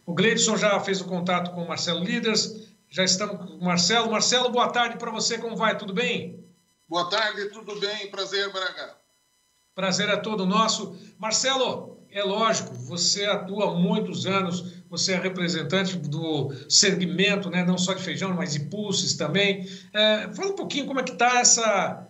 O Gleidson já fez o contato com o Marcelo Líderes, já estamos com o Marcelo. Marcelo, boa tarde para você, como vai? Tudo bem? Boa tarde, tudo bem? Prazer, Braga. Prazer é todo nosso. Marcelo, é lógico, você atua há muitos anos, você é representante do segmento, né, não só de feijão, mas de pulses também. Fala um pouquinho como é que está essa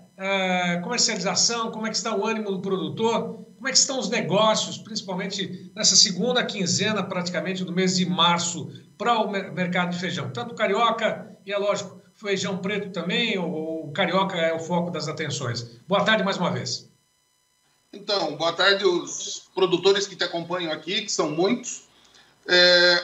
comercialização, como é que está o ânimo do produtor, como é que estão os negócios, principalmente nessa segunda quinzena, praticamente, do mês de março, para o mercado de feijão. Tanto carioca e, é lógico, feijão preto também, ou o carioca é o foco das atenções. Boa tarde mais uma vez. Então, boa tarde os produtores que te acompanham aqui, que são muitos.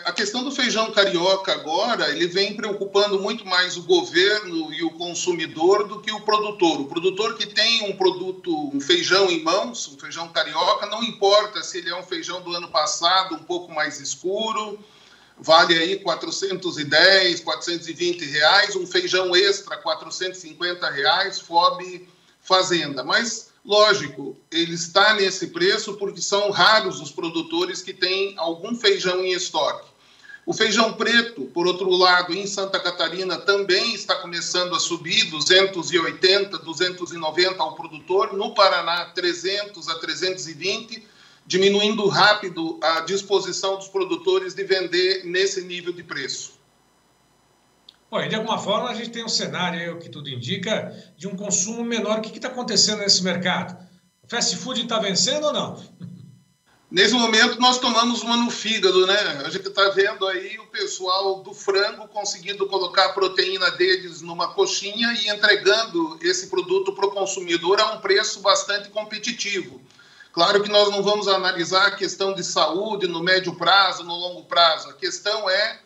A questão do feijão carioca agora, ele vem preocupando muito mais o governo e o consumidor do que o produtor. O produtor que tem um produto, um feijão em mãos, um feijão carioca, não importa se ele é um feijão do ano passado, um pouco mais escuro, vale aí R$410, R$420, um feijão extra R$450, FOB Fazenda. Mas, lógico, ele está nesse preço porque são raros os produtores que têm algum feijão em estoque. O feijão preto, por outro lado, em Santa Catarina também está começando a subir, 280, 290 ao produtor. No Paraná, 300 a 320, diminuindo rápido a disposição dos produtores de vender nesse nível de preço. Bom, de alguma forma a gente tem um cenário, o que tudo indica, de um consumo menor. O que está acontecendo nesse mercado? O fast food está vencendo ou não? Nesse momento nós tomamos uma no fígado, né? A gente está vendo aí o pessoal do frango conseguindo colocar a proteína deles numa coxinha e entregando esse produto para o consumidor a um preço bastante competitivo. Claro que nós não vamos analisar a questão de saúde no médio prazo, no longo prazo. A questão é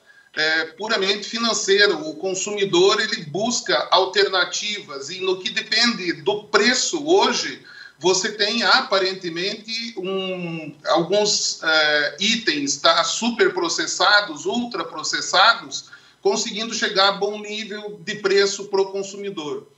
puramente financeira. O consumidor ele busca alternativas e no que depende do preço hoje, você tem aparentemente alguns itens superprocessados, ultraprocessados, conseguindo chegar a bom nível de preço para o consumidor.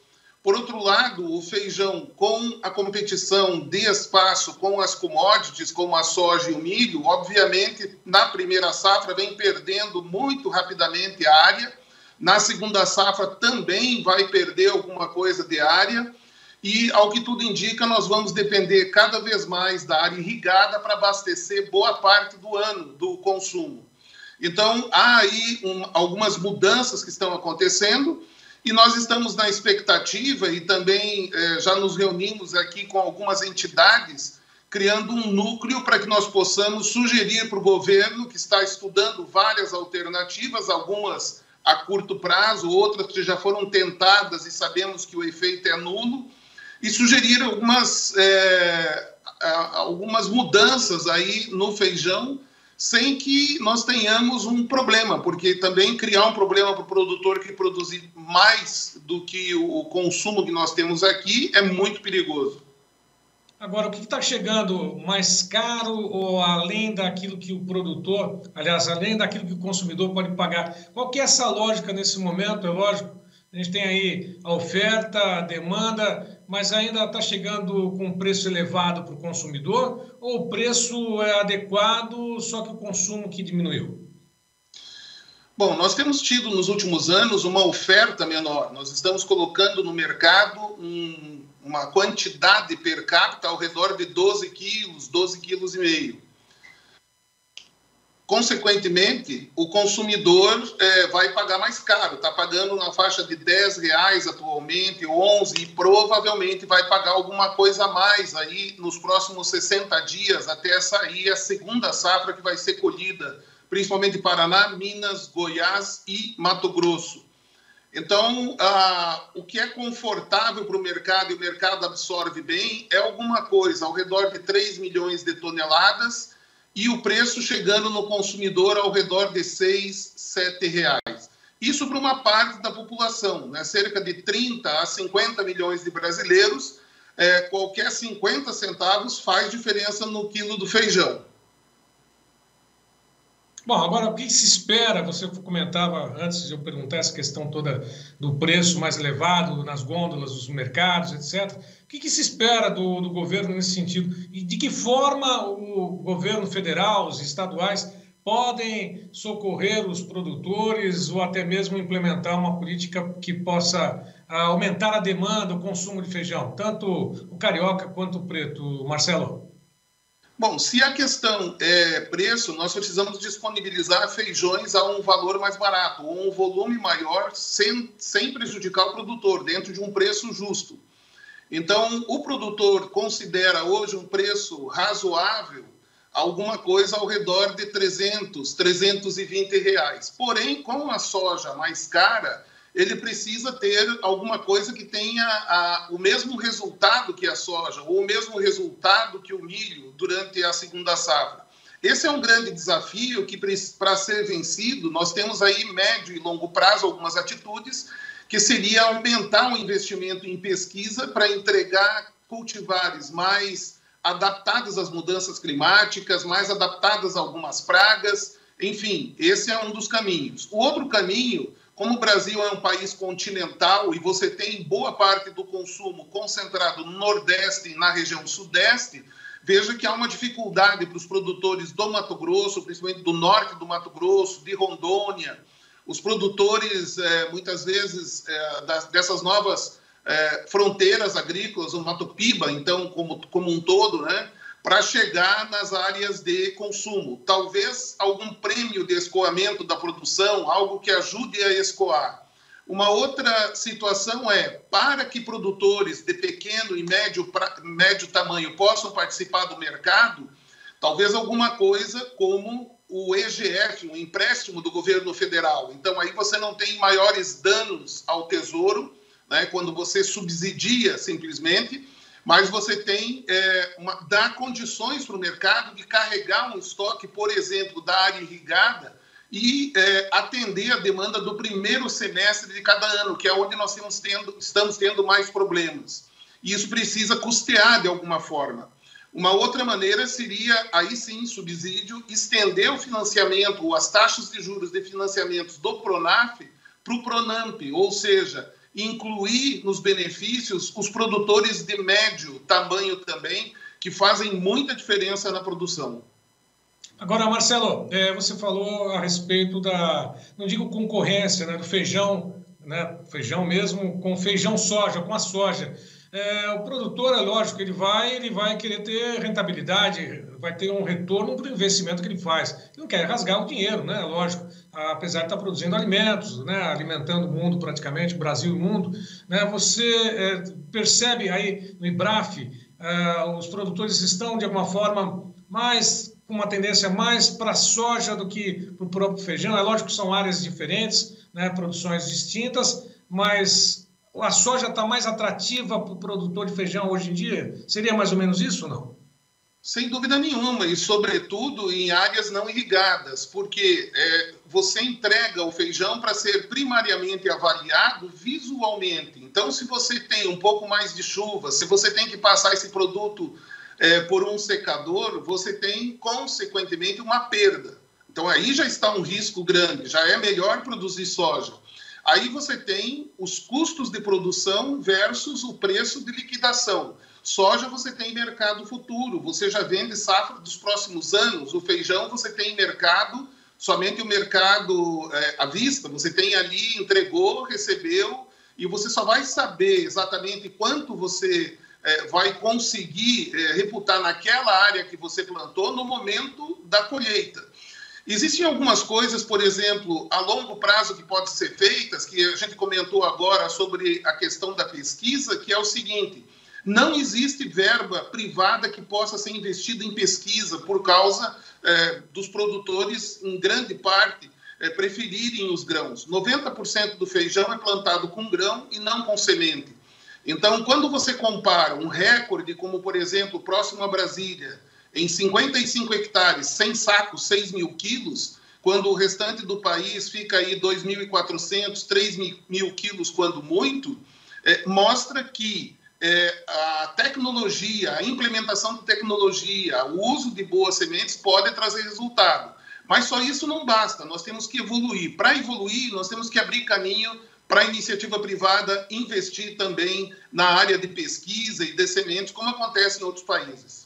Por outro lado, o feijão, com a competição de espaço com as commodities, como a soja e o milho, obviamente, na primeira safra vem perdendo muito rapidamente área. Na segunda safra também vai perder alguma coisa de área. E, ao que tudo indica, nós vamos depender cada vez mais da área irrigada para abastecer boa parte do ano do consumo. Então, há aí algumas mudanças que estão acontecendo. E nós estamos na expectativa e também já nos reunimos aqui com algumas entidades, criando um núcleo para que nós possamos sugerir para o governo, que está estudando várias alternativas, algumas a curto prazo, outras que já foram tentadas e sabemos que o efeito é nulo, e sugerir algumas mudanças aí no feijão, sem que nós tenhamos um problema, porque também criar um problema para o produtor que produzir mais do que o consumo que nós temos aqui é muito perigoso. Agora, o que está chegando mais caro ou além daquilo que o produtor, aliás, além daquilo que o consumidor pode pagar? Qual que é essa lógica nesse momento? É lógico, a gente tem aí a oferta, a demanda, mas ainda está chegando com um preço elevado para o consumidor ou o preço é adequado, só que o consumo que diminuiu? Bom, nós temos tido nos últimos anos uma oferta menor. Nós estamos colocando no mercado uma quantidade per capita ao redor de 12 quilos, 12,5 quilos. Consequentemente, o consumidor vai pagar mais caro, está pagando na faixa de R$10 atualmente, 11, e provavelmente vai pagar alguma coisa a mais aí nos próximos 60 dias até sair a segunda safra que vai ser colhida, principalmente Paraná, Minas, Goiás e Mato Grosso. Então, o que é confortável para o mercado e o mercado absorve bem é alguma coisa ao redor de 3 milhões de toneladas, e o preço chegando no consumidor ao redor de R$6, R$7. Isso para uma parte da população, né? Cerca de 30 a 50 milhões de brasileiros, qualquer 50 centavos faz diferença no quilo do feijão. Bom, agora o que se espera? Você comentava antes de eu perguntar essa questão toda do preço mais elevado nas gôndolas dos mercados, etc. O que se espera do governo nesse sentido? E de que forma o governo federal, os estaduais, podem socorrer os produtores ou até mesmo implementar uma política que possa aumentar a demanda, o consumo de feijão, tanto o carioca quanto o preto, Marcelo? Bom, se a questão é preço, nós precisamos disponibilizar feijões a um valor mais barato, ou um volume maior, sem prejudicar o produtor, dentro de um preço justo. Então, o produtor considera hoje um preço razoável, alguma coisa ao redor de 300, 320 reais. Porém, com a soja mais cara, ele precisa ter alguma coisa que tenha o mesmo resultado que a soja, ou o mesmo resultado que o milho durante a segunda safra. Esse é um grande desafio que, para ser vencido, nós temos aí médio e longo prazo algumas atitudes, que seria aumentar o investimento em pesquisa para entregar cultivares mais adaptadas às mudanças climáticas, mais adaptadas a algumas pragas. Enfim, esse é um dos caminhos. O outro caminho, como o Brasil é um país continental e você tem boa parte do consumo concentrado no Nordeste e na região Sudeste, veja que há uma dificuldade para os produtores do Mato Grosso, principalmente do norte do Mato Grosso, de Rondônia, os produtores, muitas vezes, dessas novas fronteiras agrícolas, o Mato Piba, então, como um todo, né, para chegar nas áreas de consumo. Talvez algum prêmio de escoamento da produção, algo que ajude a escoar. Uma outra situação para que produtores de pequeno e médio tamanho possam participar do mercado, talvez alguma coisa como o EGF, um empréstimo do governo federal. Então, aí você não tem maiores danos ao tesouro, né, quando você subsidia simplesmente, mas você tem dá condições para o mercado de carregar um estoque, por exemplo, da área irrigada e atender a demanda do primeiro semestre de cada ano, que é onde nós estamos tendo mais problemas. E isso precisa custear de alguma forma. Uma outra maneira seria, aí sim, subsídio, estender o financiamento, ou as taxas de juros de financiamentos do Pronaf para o Pronamp, ou seja, incluir nos benefícios os produtores de médio tamanho também, que fazem muita diferença na produção. Agora, Marcelo, você falou a respeito não digo concorrência, né, do feijão, né, feijão mesmo, com feijão soja, com a soja. O produtor, é lógico, ele vai querer ter rentabilidade, vai ter um retorno do investimento que ele faz. Ele não quer rasgar o dinheiro, né? Lógico, apesar de estar produzindo alimentos, né? Alimentando o mundo praticamente, o Brasil e o mundo. Né? Você percebe aí no IBRAF, os produtores estão, de alguma forma, com uma tendência mais para a soja do que para o próprio feijão. É lógico que são áreas diferentes, né? Produções distintas, mas a soja está mais atrativa para o produtor de feijão hoje em dia? Seria mais ou menos isso ou não? Sem dúvida nenhuma, e sobretudo em áreas não irrigadas, porque você entrega o feijão para ser primariamente avaliado visualmente. Então, se você tem um pouco mais de chuva, se você tem que passar esse produto por um secador, você tem, consequentemente, uma perda. Então, aí já está um risco grande, já é melhor produzir soja. Aí você tem os custos de produção versus o preço de liquidação. Soja você tem mercado futuro, você já vende safra dos próximos anos. O feijão você tem mercado, somente o mercado à vista. Você tem ali, entregou, recebeu, e você só vai saber exatamente quanto você vai conseguir reputar naquela área que você plantou no momento da colheita. Existem algumas coisas, por exemplo, a longo prazo que podem ser feitas, que a gente comentou agora sobre a questão da pesquisa, que é o seguinte: não existe verba privada que possa ser investida em pesquisa por causa dos produtores, em grande parte, preferirem os grãos. 90% do feijão é plantado com grão e não com semente. Então, quando você compara um recorde, como, por exemplo, próximo a Brasília, em 55 hectares, 100 sacos, 6 mil quilos, quando o restante do país fica aí 2.400, 3.000 quilos, quando muito, mostra que a tecnologia, a implementação de tecnologia, o uso de boas sementes pode trazer resultado. Mas só isso não basta, nós temos que evoluir. Para evoluir, nós temos que abrir caminho para a iniciativa privada investir também na área de pesquisa e de sementes, como acontece em outros países.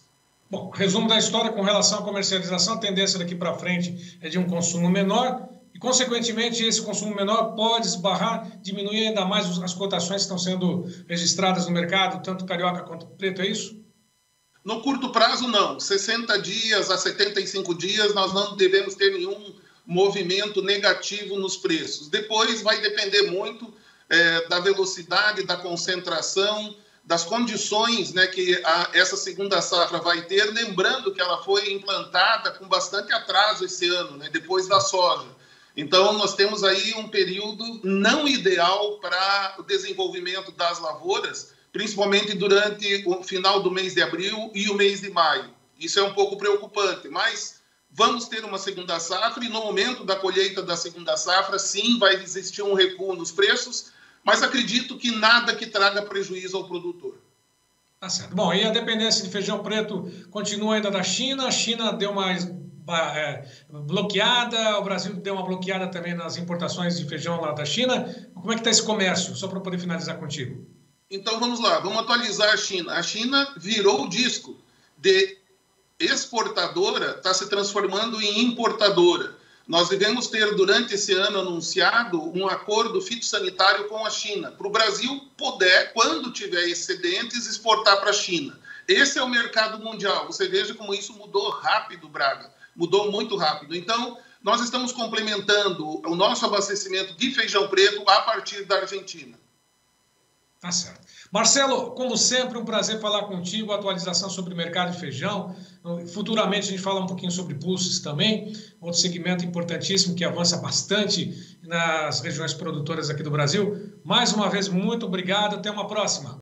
Bom, resumo da história com relação à comercialização, a tendência daqui para frente é de um consumo menor e, consequentemente, esse consumo menor pode esbarrar, diminuir ainda mais as cotações que estão sendo registradas no mercado, tanto carioca quanto preto, é isso? No curto prazo, não. 60 dias a 75 dias, nós não devemos ter nenhum movimento negativo nos preços. Depois vai depender muito da velocidade, da concentração, das condições, né, que essa segunda safra vai ter, lembrando que ela foi implantada com bastante atraso esse ano, né, depois da soja. Então, nós temos aí um período não ideal para o desenvolvimento das lavouras, principalmente durante o final do mês de abril e o mês de maio. Isso é um pouco preocupante, mas vamos ter uma segunda safra e no momento da colheita da segunda safra, sim, vai existir um recuo nos preços, mas acredito que nada que traga prejuízo ao produtor. Tá certo. Bom, e a dependência de feijão preto continua ainda da China. A China deu uma bloqueada, o Brasil deu uma bloqueada também nas importações de feijão lá da China. Como é que está esse comércio? Só para poder finalizar contigo. Então vamos lá, vamos atualizar a China. A China virou o disco de exportadora, está se transformando em importadora. Nós devemos ter, durante esse ano anunciado, um acordo fitossanitário com a China, para o Brasil poder, quando tiver excedentes, exportar para a China. Esse é o mercado mundial. Você veja como isso mudou rápido, Braga. Mudou muito rápido. Então, nós estamos complementando o nosso abastecimento de feijão preto a partir da Argentina. Tá certo. Marcelo, como sempre, um prazer falar contigo, atualização sobre o mercado de feijão. Futuramente a gente fala um pouquinho sobre pulses também, outro segmento importantíssimo que avança bastante nas regiões produtoras aqui do Brasil. Mais uma vez, muito obrigado, até uma próxima.